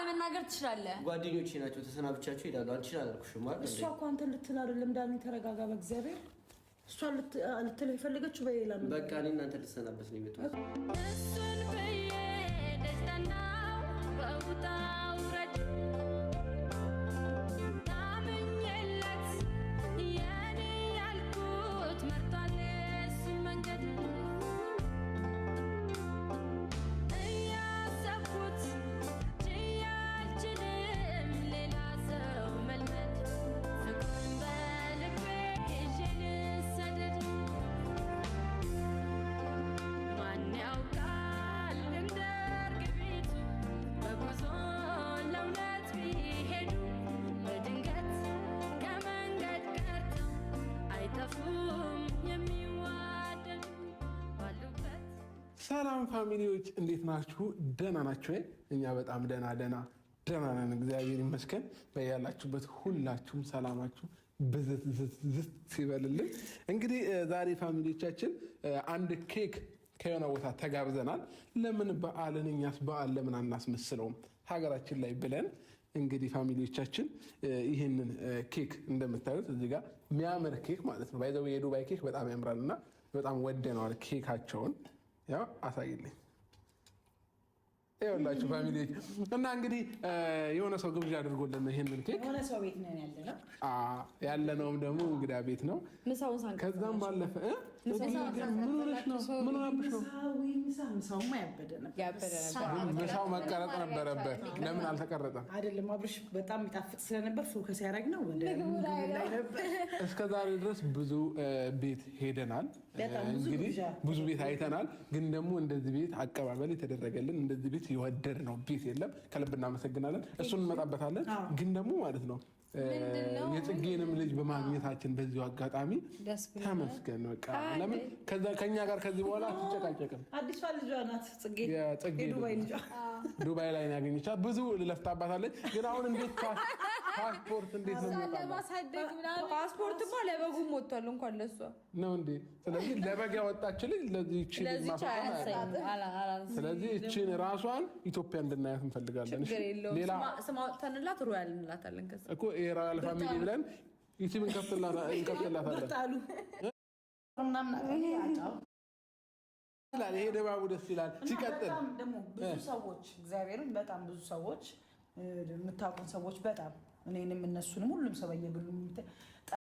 መናገር ትችላለህ። ጓደኞቼ ናቸው ተሰናብቻቸው ይላሉ። አንቺ አላልኩሽም ማለት እሷ እኮ አንተ ልትል አይደለም ዳኒ ተረጋጋ በእግዚአብሔር እሷ ልትል የፈለገችው በሌላ ነው በቃ እኔ እናንተ ልትሰናበት ነው የመጣሁት እሱን በየ ደስታናው በውጣው ረድ ታምኜለት የኔ ያልኩት መርጧል እሱን መንገድ እያሰብኩት ችያልችልም ሌላ ሰው መልመድ ፍቅሩን በልቤ ይዤ ልሰደድ ማን ያውቃል እንደ እርግቢቱ በጉዞ ለእውነት ቢሄዱ በድንገት ከመንገድ ቀርተው አይጠፉም የሚዋደዱ ባሉበት። ሰላም ፋሚሊዎች እንዴት ናችሁ? ደህና ናችሁ? እኛ በጣም ደህና ነን፣ እግዚአብሔር ይመስገን። በያላችሁበት ሁላችሁም ሰላማችሁ ብዝት ሲበልልን። እንግዲህ ዛሬ ፋሚሊዎቻችን አንድ ኬክ ከሆነ ቦታ ተጋብዘናል። ለምን በዓልን እኛስ በዓል ለምን አናስመስለውም ሀገራችን ላይ ብለን እንግዲህ ፋሚሊዎቻችን ይህንን ኬክ እንደምታዩት እዚህ ጋር የሚያምር ኬክ ማለት ነው። ባይዘው የዱባይ ኬክ በጣም ያምራልና በጣም ወደነዋል ኬካቸውን። ያው አሳይልኝ ይኸውላችሁ ፋሚሊዎች እና እንግዲህ የሆነ ሰው ግብዣ አድርጎልን ነው ይሄንን ኬክ የሆነ ሰው ቤት ነን ያለነውም ደግሞ እንግዳ ቤት ነው። ምሳውን ሳንቀር ከዛም ባለፈ ምን ሆነብሽ ነው? ምሳውማ ያበደ ነበር። ምሳው መቀረጥ ነበረበት። ለምን አልተቀረጠም? አይደለም አብርሽ በጣም የሚጣፍጥ ስለነበር ፎከስ ያደረግ ነው ወደ ላይ ነበር። እስከዛሬ ድረስ ብዙ ቤት ሄደናል፣ እንግዲህ ብዙ ቤት አይተናል። ግን ደግሞ እንደዚህ ቤት አቀባበል የተደረገልን እንደዚህ ቤት የወደድ ነው ቤት የለም። ከልብ እናመሰግናለን። እሱን እንመጣበታለን። ግን ደግሞ ማለት ነው የጽጌንም ልጅ በማግኘታችን በዚሁ አጋጣሚ ተመስገን። በቃ ለምን ከኛ ጋር ከዚህ በኋላ አትጨቃጨቅም። አዲሷ ልጇ ናት ጽጌ፣ ዱባይ ላይ ያገኘቻት ብዙ ልለፍታባታለች። ግን አሁን እንዴት ፓስፖርት እንዴት ነው ለማሳደግ ምናምን ፓስፖርት እኮ ለበጉም ወጥቷል እንኳን ለሷ ነው እንዴ። ስለዚህ ለበግ ያወጣችልኝ ለዚህ እቺ ስለዚህ እቺን ራሷን ኢትዮጵያ እንድናያት እንፈልጋለን። ሌላ ስም አውጥተንላት ሮያል እንላታለን እኮ የሮያል ፋሚሊ ብለን ዩቲዩብ እንከፍትላታለን። ይሄ ድባቡ ደስ ይላል። ሲቀጥል ደግሞ ብዙ ሰዎች እግዚአብሔርን በጣም ብዙ ሰዎች የምታውቁን ሰዎች በጣም እኔንም እነሱንም ሁሉም ሰው በየግሉ